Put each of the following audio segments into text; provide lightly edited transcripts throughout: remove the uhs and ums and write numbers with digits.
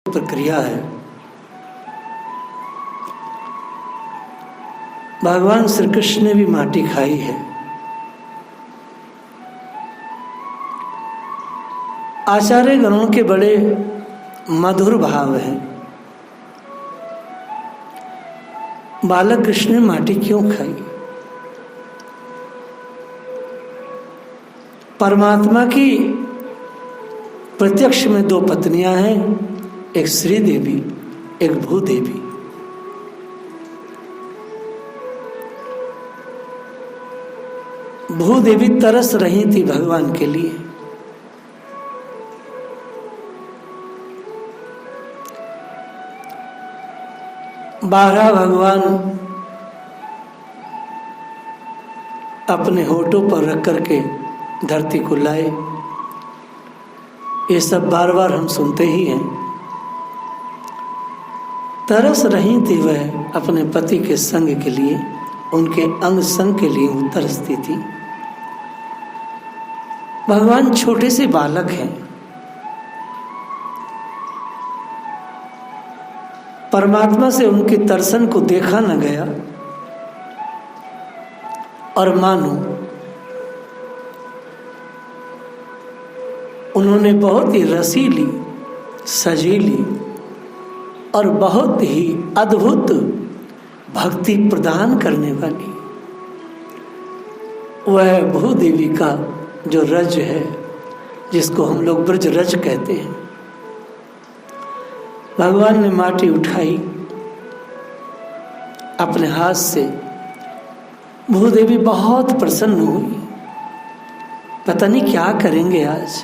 प्रक्रिया है। भगवान श्री कृष्ण ने भी माटी खाई है। आचार्य गणों के बड़े मधुर भाव हैं। बालक कृष्ण ने माटी क्यों खाई? परमात्मा की प्रत्यक्ष में दो पत्नियां हैं, एक श्री देवी, एक भूदेवी। भूदेवी तरस रही थी भगवान के लिए। बारह भगवान अपने होठों पर रख करके धरती को लाए। ये सब बार बार हम सुनते ही हैं। तरस रही थी वह अपने पति के संग के लिए, उनके अंग संग के लिए वो तरसती थी। भगवान छोटे से बालक हैं। परमात्मा से उनके दर्शन को देखा न गया और मानो उन्होंने बहुत ही रसीली, सजीली और बहुत ही अद्भुत भक्ति प्रदान करने वाली वह भूदेवी का जो रज है, जिसको हम लोग ब्रज रज कहते हैं, भगवान ने माटी उठाई अपने हाथ से। भूदेवी बहुत प्रसन्न हुई। पता नहीं क्या करेंगे आज।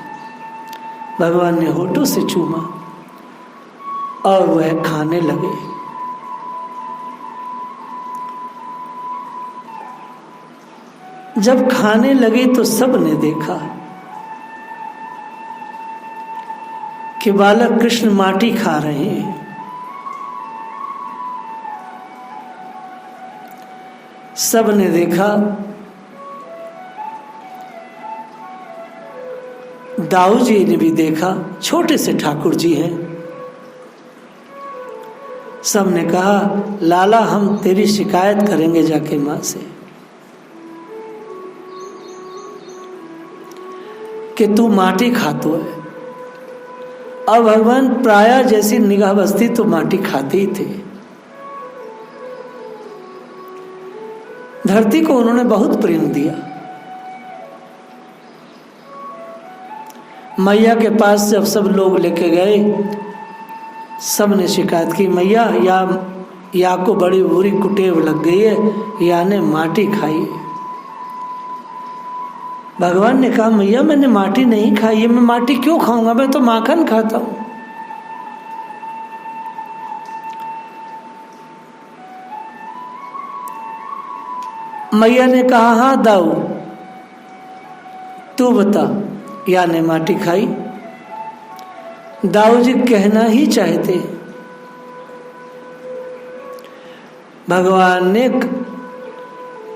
भगवान ने होठों से चूमा और वह खाने लगे। जब खाने लगे तो सबने देखा कि बालक कृष्ण माटी खा रहे हैं। सबने देखा। दाऊ जी ने भी देखा, छोटे से ठाकुर जी हैं। सबने कहा, लाला हम तेरी शिकायत करेंगे जाके मां से कि तू माटी खातो है। अब भगवान प्रायः जैसी निगाह बसती तो माटी खाते ही थे। धरती को उन्होंने बहुत प्रेम दिया। मैया के पास जब सब लोग लेके गए, सब ने शिकायत की, मैया या को बड़ी बुरी कुटेव लग गई है, या ने माटी खाई है। भगवान ने कहा, मैया मैंने माटी नहीं खाई है। मैं माटी क्यों खाऊंगा? मैं तो माखन खाता हूं। मैया ने कहा, हाँ दाऊ तू बता, या ने माटी खाई? दाऊ जी कहना ही चाहते। भगवान ने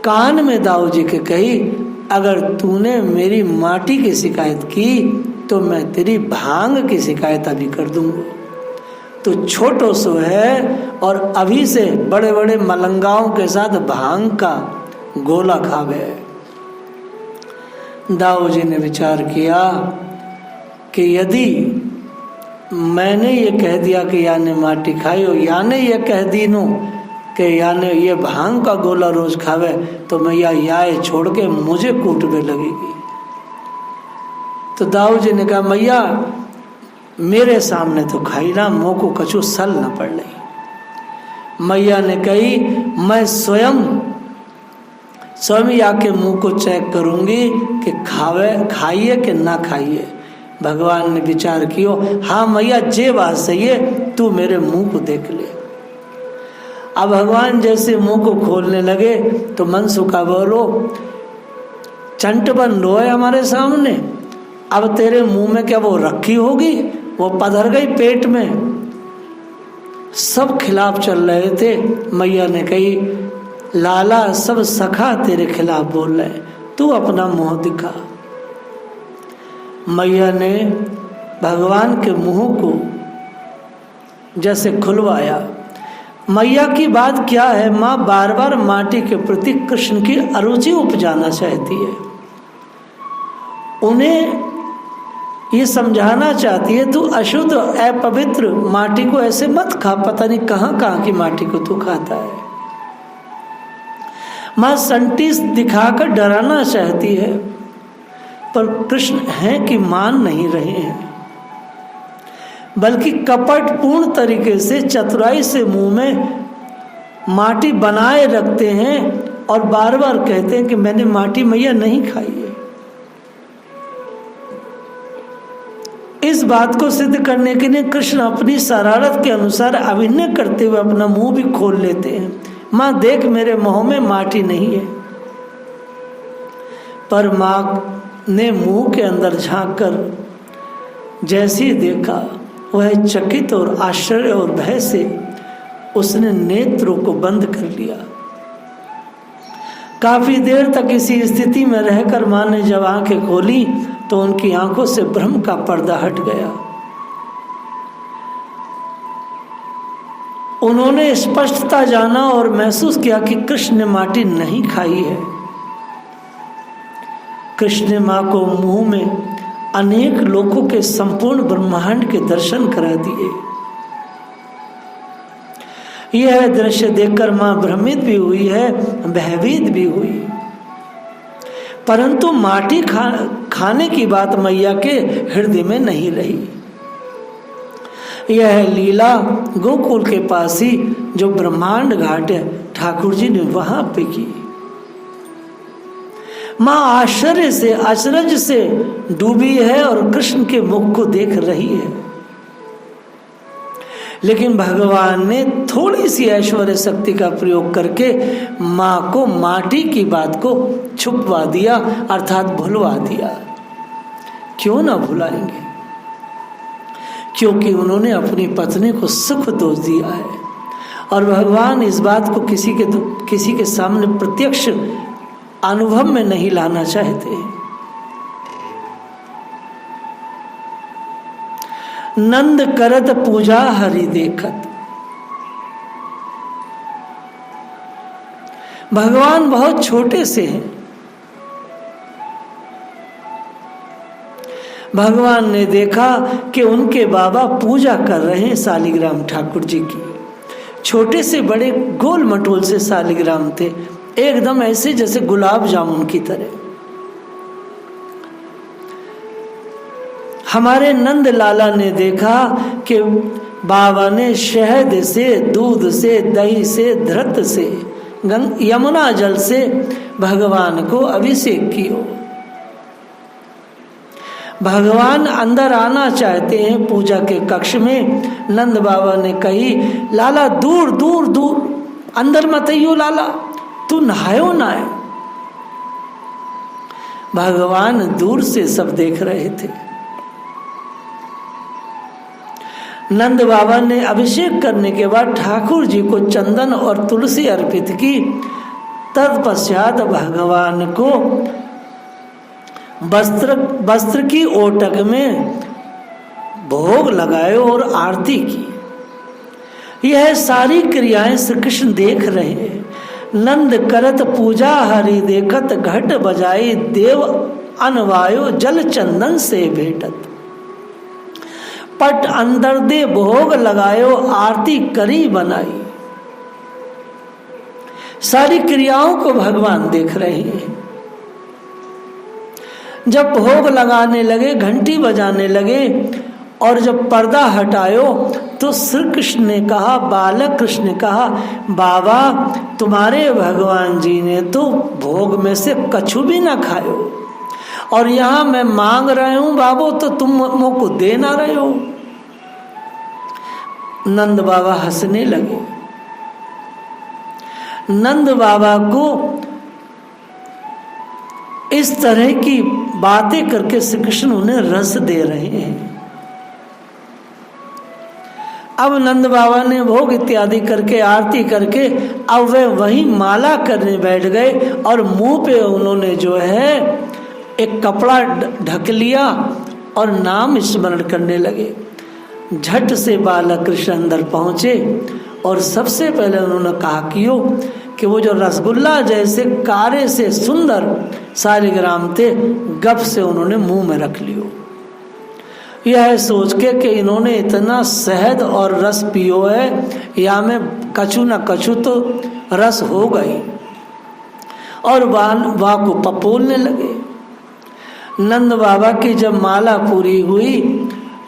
कान में दाऊ जी के कही, अगर तूने मेरी माटी की शिकायत की तो मैं तेरी भांग की शिकायत अभी कर दूंगा। तो छोटो सो है और अभी से बड़े बड़े मलंगाओं के साथ भांग का गोला खावे। दाऊ जी ने विचार किया कि यदि मैंने ये कह दिया कि याने माटी खाई हो, याने ये कह दी नो कि याने ये भांग का गोला रोज खावे, तो मैया याए छोड़ के मुझे कूटने लगेगी। तो दाऊ जी ने कहा, मैया मेरे सामने तो खाई ना, मुँह को कछु सल न पड़ रही। मैया ने कही, मैं स्वयं आके मुंह को चेक करूंगी कि खाइए कि ना खाइए। भगवान ने विचार किया, हाँ मैया जे बात सही है, तू मेरे मुंह को देख ले। अब भगवान जैसे मुंह को खोलने लगे तो मनसुखा बोलो, चंट बन रोए हमारे सामने, अब तेरे मुंह में क्या वो रखी होगी? वो पधर गई पेट में। सब खिलाफ चल रहे थे। मैया ने कही, लाला सब सखा तेरे खिलाफ बोल रहे, तू अपना मुंह दिखा। मैया ने भगवान के मुंह को जैसे खुलवाया। मैया की बात क्या है, माँ बार बार माटी के प्रति कृष्ण की अरुचि उपजाना चाहती है, उन्हें ये समझाना चाहती है तू अशुद्ध अपवित्र माटी को ऐसे मत खा, पता नहीं कहाँ कहाँ की माटी को तू खाता है। माँ संटीस दिखाकर डराना चाहती है, पर कृष्ण हैं कि मान नहीं रहे हैं, बल्कि कपटपूर्ण तरीके से चतुराई से मुंह में माटी बनाए रखते हैं और बार बार कहते हैं कि मैंने माटी मैया नहीं खाई है। इस बात को सिद्ध करने के लिए कृष्ण अपनी शरारत के अनुसार अभिनय करते हुए अपना मुंह भी खोल लेते हैं। माँ देख, मेरे मुंह में माटी नहीं है। पर माँ ने मुंह के अंदर झांक कर जैसे ही देखा, वह चकित और आश्चर्य और भय से उसने नेत्रों को बंद कर लिया। काफी देर तक इसी स्थिति में रहकर माँ ने जब आंखें खोली तो उनकी आंखों से भ्रम का पर्दा हट गया। उन्होंने स्पष्टता जाना और महसूस किया कि कृष्ण ने माटी नहीं खाई है। कृष्ण ने माँ को मुंह में अनेक लोकों के संपूर्ण ब्रह्मांड के दर्शन करा दिए। यह दृश्य देखकर मां भ्रमित भी हुई है, भयभीत भी हुई, परंतु माटी खाने की बात मैया के हृदय में नहीं रही। यह लीला गोकुल के पास ही जो ब्रह्मांड घाट है, ठाकुर जी ने वहां पे की। माँ आश्चर्य से अचरज से डूबी है और कृष्ण के मुख को देख रही है, लेकिन भगवान ने थोड़ी सी ऐश्वर्य शक्ति का प्रयोग करके माँ को माटी की बात को छुपवा दिया, अर्थात भुलवा दिया। क्यों ना भुलाएंगे, क्योंकि उन्होंने अपनी पत्नी को सुख दोष दिया है और भगवान इस बात को किसी के सामने प्रत्यक्ष अनुभव में नहीं लाना चाहते। नंद करत पूजा हरि देखत। भगवान बहुत छोटे से हैं। भगवान ने देखा कि उनके बाबा पूजा कर रहे हैं शालिग्राम ठाकुर जी की। छोटे से बड़े गोल मटोल से शालिग्राम थे, एकदम ऐसे जैसे गुलाब जामुन की तरह। हमारे नंद लाला ने देखा कि बाबा ने शहद से, दूध से, दही से, धृत से, यमुना जल से भगवान को अभिषेक किया। भगवान अंदर आना चाहते हैं पूजा के कक्ष में। नंद बाबा ने कही, लाला दूर दूर दूर, अंदर मत आइयो लाला, तू नहायो ना है। भगवान दूर से सब देख रहे थे। नंद बाबा ने अभिषेक करने के बाद ठाकुर जी को चंदन और तुलसी अर्पित की। तत्पश्चात भगवान को वस्त्र की ओटक में भोग लगाए और आरती की। यह सारी क्रियाएं श्री कृष्ण देख रहे हैं। नंद करत पूजा हरि देखत, घट बजाई देव अनवायो जल चंदन से भेटत। पट अंदर दे भोग लगायो, आरती करी बनाई। सारी क्रियाओं को भगवान देख रहे हैं। जब भोग लगाने लगे, घंटी बजाने लगे और जब पर्दा हटायो तो श्री कृष्ण ने कहा, बालक कृष्ण ने कहा, बाबा तुम्हारे भगवान जी ने तो भोग में से कछु भी ना खायो और यहाँ मैं मांग रहे हूँ बाबू तो तुम मुझको दे ना रहे हो। नंद बाबा हंसने लगे। नंद बाबा को इस तरह की बातें करके श्री कृष्ण उन्हें रस दे रहे हैं। अब नंद बाबा ने भोग इत्यादि करके आरती करके अब वे वहीं माला करने बैठ गए और मुंह पे उन्होंने जो है एक कपड़ा ढक लिया और नाम स्मरण करने लगे। झट से बालक कृष्ण अंदर पहुंचे और सबसे पहले उन्होंने कहा कि वो जो रसगुल्ला जैसे कारे से सुंदर शालिग्राम थे, गप से उन्होंने मुंह में रख लियो। यह सोच के कि इन्होंने इतना शहद और रस पियो है, या में कछु न कछु तो रस हो गई, और वाह को पपोलने लगे। नंद बाबा की जब माला पूरी हुई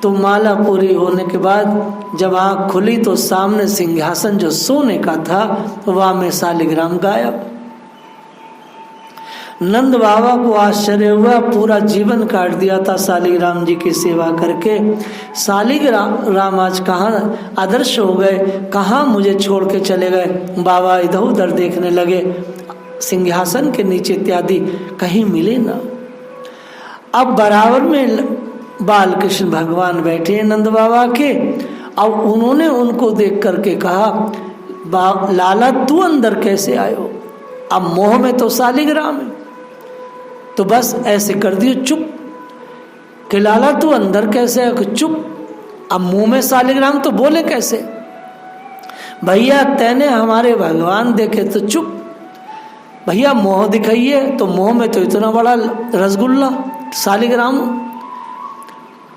तो माला पूरी होने के बाद जब आँख खुली तो सामने सिंहासन जो सोने का था वहाँ में शालिग्राम गायब। नंद बाबा को आश्चर्य हुआ, पूरा जीवन काट दिया था शालिग्राम जी की सेवा करके, शालिग्राम आज कहाँ आदर्श हो गए, कहाँ मुझे छोड़ के चले गए। बाबा इधर उधर देखने लगे, सिंहासन के नीचे इत्यादि कहीं मिले ना। अब बराबर में बाल कृष्ण भगवान बैठे हैं नंद बाबा के। अब उन्होंने उनको देख करके कहा, लाला तू अंदर कैसे आयो? अब मोह में तो शालिग्राम है, तो बस ऐसे कर दियो चुप कि लाला तू अंदर कैसे आयो? चुप। अब मुंह में शालिग्राम तो बोले कैसे? भैया तैने हमारे भगवान देखे तो चुप। भैया मोह दिखाइए, तो मोह में तो इतना बड़ा रसगुल्ला शालिग्राम।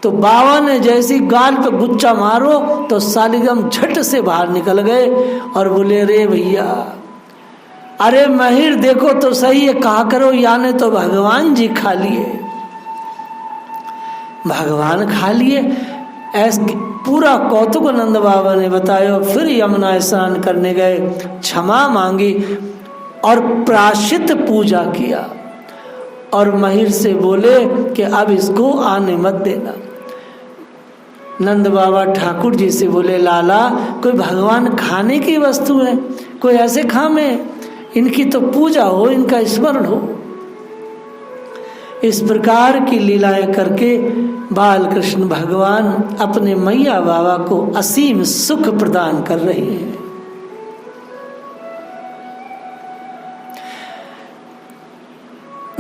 तो बाबा ने जैसी गाल पे गुच्चा मारो तो शालिग्राम झट से बाहर निकल गए और बोले, रे भैया, अरे महिर देखो तो सही है, कहा करो याने तो भगवान जी खा लिए, भगवान खा लिए। ऐसे पूरा कौतुक नंद बाबा ने बताया। फिर यमुना स्नान करने गए, क्षमा मांगी और प्रायश्चित पूजा किया, और महिर से बोले कि अब इसको आने मत देना। नंद बाबा ठाकुर जी से बोले, लाला कोई भगवान खाने की वस्तु है, कोई ऐसे खामे, इनकी तो पूजा हो, इनका स्मरण हो। इस प्रकार की लीलाएं करके बाल कृष्ण भगवान अपने मैया बाबा को असीम सुख प्रदान कर रहे हैं।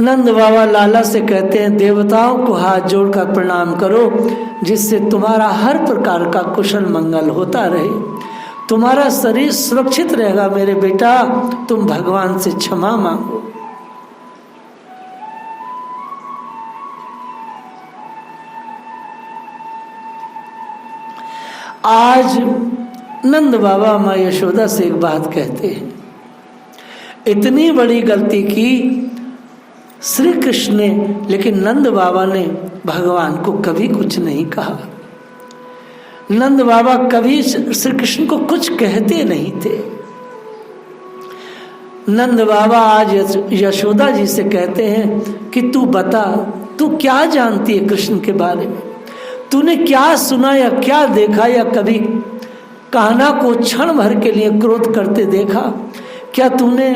नंद बाबा लाला से कहते हैं, देवताओं को हाथ जोड़कर प्रणाम करो, जिससे तुम्हारा हर प्रकार का कुशल मंगल होता रहे, तुम्हारा शरीर सुरक्षित रहेगा। मेरे बेटा, तुम भगवान से क्षमा मांगो। आज नंद बाबा माँ यशोदा से एक बात कहते हैं, इतनी बड़ी गलती की श्री कृष्ण ने, लेकिन नंद बाबा ने भगवान को कभी कुछ नहीं कहा। नंद बाबा कभी श्री कृष्ण को कुछ कहते नहीं थे। नंद बाबा आज यशोदा जी से कहते हैं कि तू बता, तू क्या जानती है कृष्ण के बारे में, तूने क्या सुना या क्या देखा, या कभी कान्हा को क्षण भर के लिए क्रोध करते देखा? क्या तूने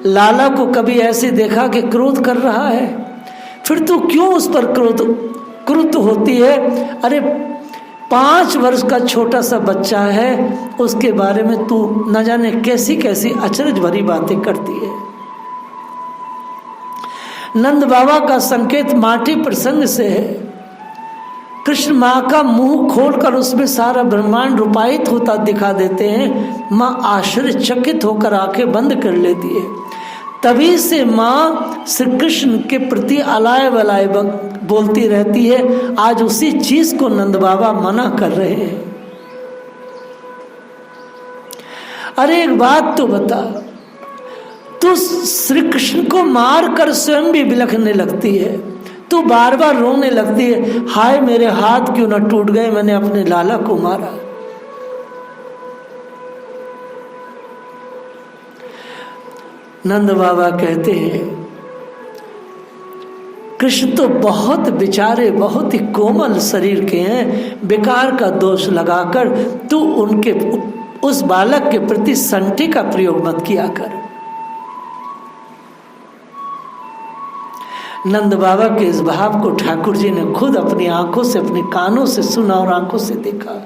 लाला को कभी ऐसे देखा कि क्रोध कर रहा है? फिर तू क्यों उस पर क्रुद्ध होती है? अरे 5 वर्ष का छोटा सा बच्चा है, उसके बारे में तू न जाने कैसी कैसी अचरज भरी बातें करती है। नंद बाबा का संकेत माटी प्रसंग से है। कृष्ण माँ का मुंह खोलकर उसमें सारा ब्रह्मांड रूपायित होता दिखा देते हैं। माँ आश्चर्यचकित होकर आंखें बंद कर लेती है। तभी से माँ श्री कृष्ण के प्रति अलाय बलाय बोलती रहती है। आज उसी चीज को नंद बाबा मना कर रहे हैं। अरे एक बात तो बता, तू श्री कृष्ण को मार कर स्वयं भी बिलखने लगती है, तू बार बार रोने लगती है, हाय मेरे हाथ क्यों न टूट गए, मैंने अपने लाला को मारा। नंद बाबा कहते हैं, कृष्ण तो बहुत बेचारे, बहुत ही कोमल शरीर के हैं, बेकार का दोष लगाकर तू उनके उस बालक के प्रति संठी का प्रयोग मत किया कर। नंद बाबा के इस भाव को ठाकुर जी ने खुद अपनी आंखों से, अपने कानों से सुना और आंखों से देखा।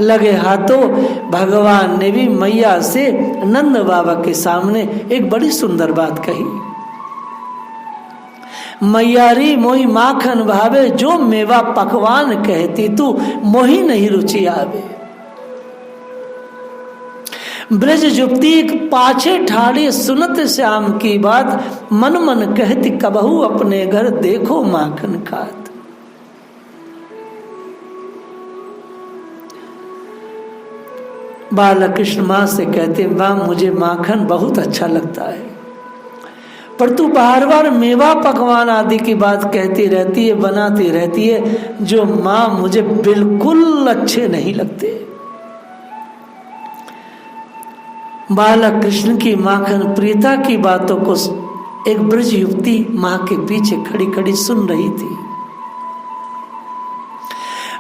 लगे हाथों भगवान ने भी मैया से नंद बाबा के सामने एक बड़ी सुंदर बात कही। मैयारी मोही माखन भावे, जो मेवा पकवान कहती तू मोही नहीं रुचि आवे। ब्रज जुप्ती पाछे ठाड़ी सुनत श्याम की बात, मन मन कहती कबहू अपने घर देखो माखन खात। बालकृष्ण माँ से कहते, माँ मुझे माखन बहुत अच्छा लगता है, पर तू बार बार मेवा पकवान आदि की बात कहती रहती है, बनाती रहती है, जो माँ मुझे बिल्कुल अच्छे नहीं लगते। बालक कृष्ण की माखन प्रियता की बातों को एक ब्रज युवती माँ के पीछे खड़ी खड़ी सुन रही थी।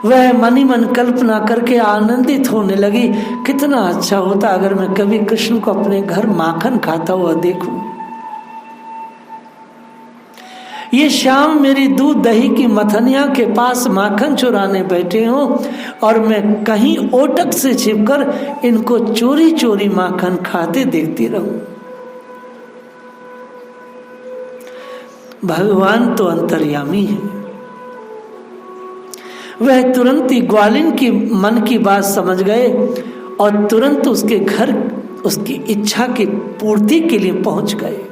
वह मनी मन कल्पना करके आनंदित होने लगी, कितना अच्छा होता अगर मैं कभी कृष्ण को अपने घर माखन खाता हुआ देखूं। ये शाम मेरी दूध दही की मथनिया के पास माखन चुराने बैठे हों और मैं कहीं ओटक से छिपकर इनको चोरी चोरी माखन खाते देखती रहूं। भगवान तो अंतर्यामी है। वह तुरंत ही ग्वालिन की मन की बात समझ गए और तुरंत उसके घर उसकी इच्छा की पूर्ति के लिए पहुंच गए।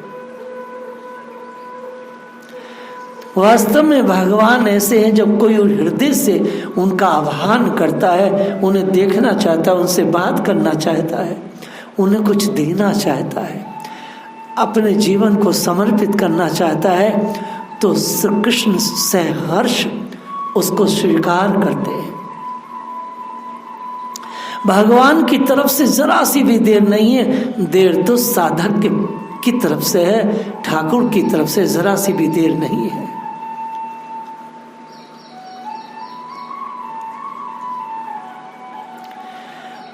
वास्तव में भगवान ऐसे हैं, जब कोई हृदय से उनका आह्वान करता है, उन्हें देखना चाहता है, उनसे बात करना चाहता है, उन्हें कुछ देना चाहता है, अपने जीवन को समर्पित करना चाहता है, तो श्री कृष्ण सहर्ष उसको स्वीकार करते हैं। भगवान की तरफ से जरा सी भी देर नहीं है, देर तो साधक की तरफ से है, ठाकुर की तरफ से जरा सी भी देर नहीं है।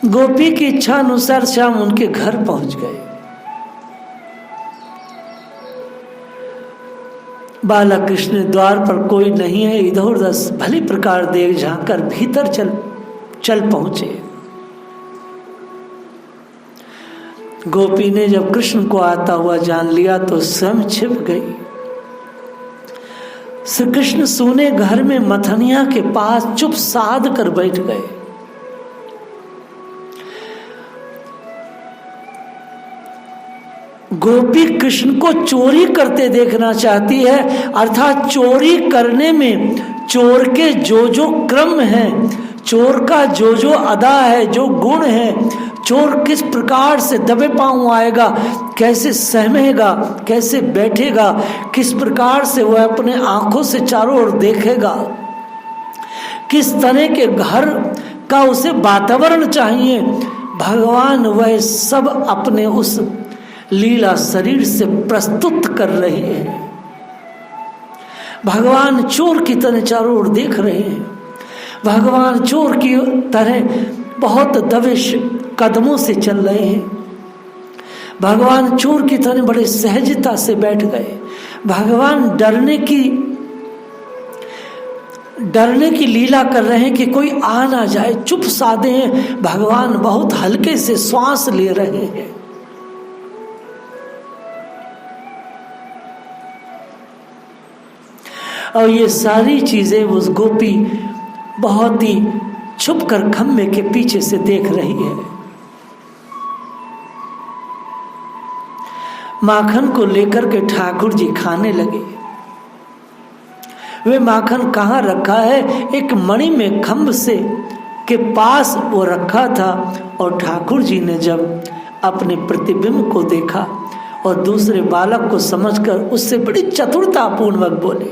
गोपी की इच्छा अनुसार श्याम उनके घर पहुंच गए। बालक कृष्ण द्वार पर कोई नहीं है, इधर उधर भली प्रकार देख झांक कर भीतर चल पहुंचे। गोपी ने जब कृष्ण को आता हुआ जान लिया तो स्वयं छिप गई। श्री कृष्ण सोने घर में मथनिया के पास चुप साध कर बैठ गए। गोपी कृष्ण को चोरी करते देखना चाहती है, अर्थात चोरी करने में चोर के जो जो क्रम है, चोर का जो जो अदा है, जो गुण है, चोर किस प्रकार से दबे पांव आएगा, कैसे सहमेगा, कैसे बैठेगा, किस प्रकार से वह अपने आंखों से चारों ओर देखेगा, किस तरह के घर का उसे वातावरण चाहिए, भगवान वह सब अपने उस लीला शरीर से प्रस्तुत कर रहे हैं। भगवान चोर की तरह चारों ओर देख रहे हैं। भगवान चोर की तरह बहुत दबिश कदमों से चल रहे हैं। भगवान चोर की तरह बड़े सहजता से बैठ गए। भगवान डरने की लीला कर रहे हैं कि कोई आ ना जाए, चुप साधे हैं। भगवान बहुत हल्के से श्वास ले रहे हैं। और ये सारी चीजें उस गोपी बहुत ही छुप कर खम्भे के पीछे से देख रही है। माखन को लेकर के ठाकुर जी खाने लगे। वे माखन कहाँ रखा है? एक मणि में खम्भ से के पास वो रखा था। और ठाकुर जी ने जब अपने प्रतिबिंब को देखा और दूसरे बालक को समझकर उससे बड़ी चतुरतापूर्वक बोले,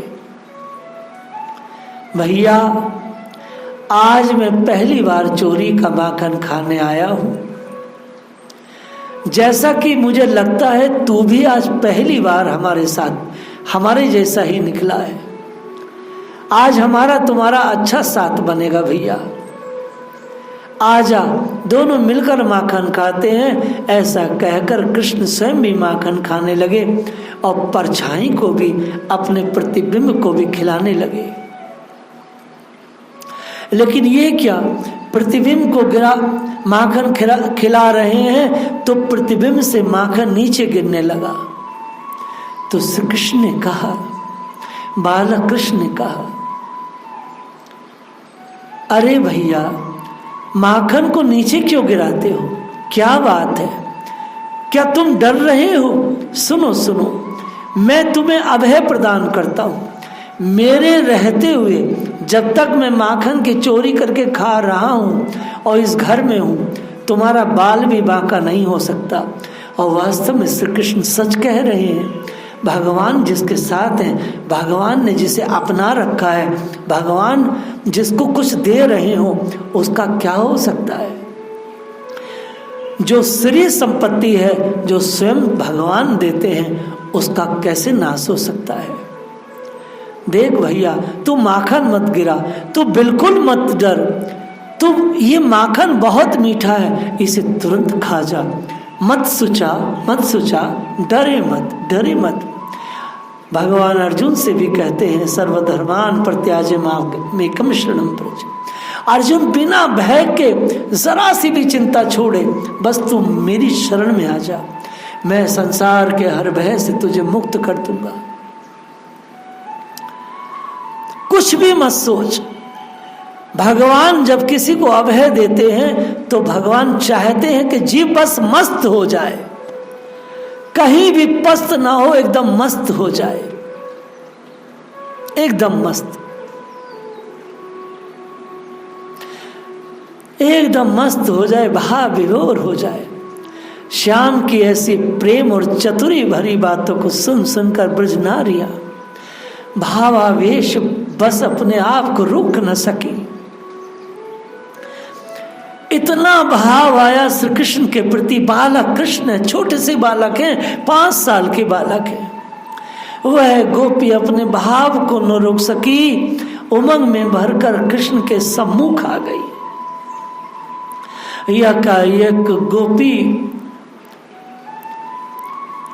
भैया आज मैं पहली बार चोरी का माखन खाने आया हूं। जैसा कि मुझे लगता है तू भी आज पहली बार हमारे साथ हमारे जैसा ही निकला है। आज हमारा तुम्हारा अच्छा साथ बनेगा भैया। आजा दोनों मिलकर माखन खाते हैं। ऐसा कहकर कृष्ण स्वयं भी माखन खाने लगे और परछाई को भी, अपने प्रतिबिंब को भी खिलाने लगे। लेकिन ये क्या, प्रतिबिंब को माखन खिला रहे हैं तो प्रतिबिंब से माखन नीचे गिरने लगा। तो श्री कृष्ण ने कहा, बालक कृष्ण ने कहा, अरे भैया, माखन को नीचे क्यों गिराते हो? क्या बात है? क्या तुम डर रहे हो? सुनो सुनो, मैं तुम्हें अभय प्रदान करता हूं। मेरे रहते हुए जब तक मैं माखन की चोरी करके खा रहा हूं और इस घर में हूं, तुम्हारा बाल भी बांका नहीं हो सकता। और वास्तव में श्री कृष्ण सच कह रहे हैं। भगवान जिसके साथ हैं, भगवान ने जिसे अपना रखा है, भगवान जिसको कुछ दे रहे हो, उसका क्या हो सकता है? जो श्री संपत्ति है, जो स्वयं भगवान देते हैं, उसका कैसे नाश हो सकता है? देख भैया, तू माखन मत गिरा, तू बिल्कुल मत डर, तू ये माखन बहुत मीठा है, इसे तुरंत खा जा, मत सोचा, डरे मत, डरे मत। भगवान अर्जुन से भी कहते हैं, सर्वधर्मान परित्याज्य मामेकं शरणं व्रज। अर्जुन बिना भय के जरा सी भी चिंता छोड़े, बस तू मेरी शरण में आ जा, मैं संसार के हर भय से तुझे मुक्त कर दूंगा। कुछ भी मत सोच। भगवान जब किसी को अभय देते हैं तो भगवान चाहते हैं कि जीव बस मस्त हो जाए, कहीं भी पस्त ना हो, एकदम मस्त हो जाए, एकदम मस्त, एकदम मस्त हो जाए, भाव विभोर हो जाए। श्याम की ऐसी प्रेम और चतुरी भरी बातों को सुन सुनकर ब्रज नारियां भावावेश बस अपने आप को रोक न सकी। इतना भाव आया श्री कृष्ण के प्रति। बालक कृष्ण है, छोटे से बालक हैं, 5 साल के बालक हैं। वह गोपी अपने भाव को न रोक सकी, उमंग में भरकर कृष्ण के सम्मुख आ गई। यकायक गोपी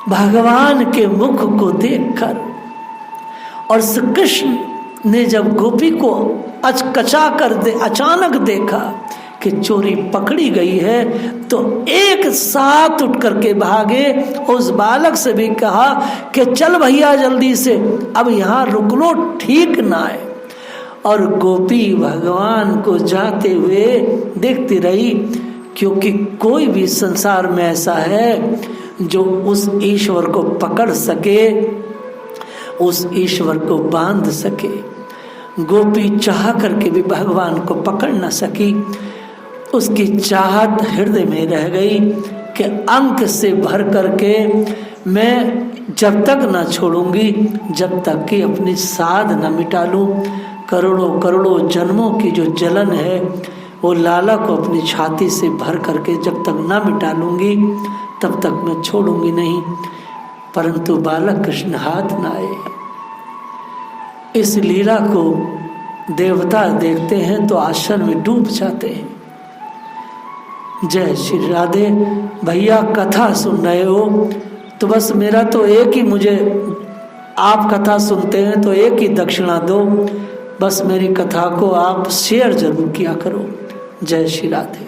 भगवान के मुख को देखकर, और श्री कृष्ण ने जब गोपी को अचकचा कर अचानक देखा कि चोरी पकड़ी गई है, तो एक साथ उठ करके भागे। उस बालक से भी कहा कि चल भैया जल्दी से, अब यहाँ रुक लो, ठीक ना है। और गोपी भगवान को जाते हुए देखती रही, क्योंकि कोई भी संसार में ऐसा है जो उस ईश्वर को पकड़ सके, उस ईश्वर को बांध सके। गोपी चाह करके भी भगवान को पकड़ न सकी। उसकी चाहत हृदय में रह गई कि अंक से भर करके मैं जब तक न छोड़ूंगी, जब तक कि अपनी साध न मिटा लूं। करोड़ों करोड़ों जन्मों की जो जलन है, वो लाला को अपनी छाती से भर करके जब तक न मिटा लूंगी, तब तक मैं छोड़ूंगी नहीं। परंतु बालक कृष्ण हाथ न आए। इस लीला को देवता देखते हैं तो आश्चर्य में डूब जाते हैं। जय श्री राधे। भैया कथा सुन रहे हो तो बस मेरा तो एक ही, मुझे आप कथा सुनते हैं तो एक ही दक्षिणा दो, बस मेरी कथा को आप शेयर जरूर किया करो। जय श्री राधे।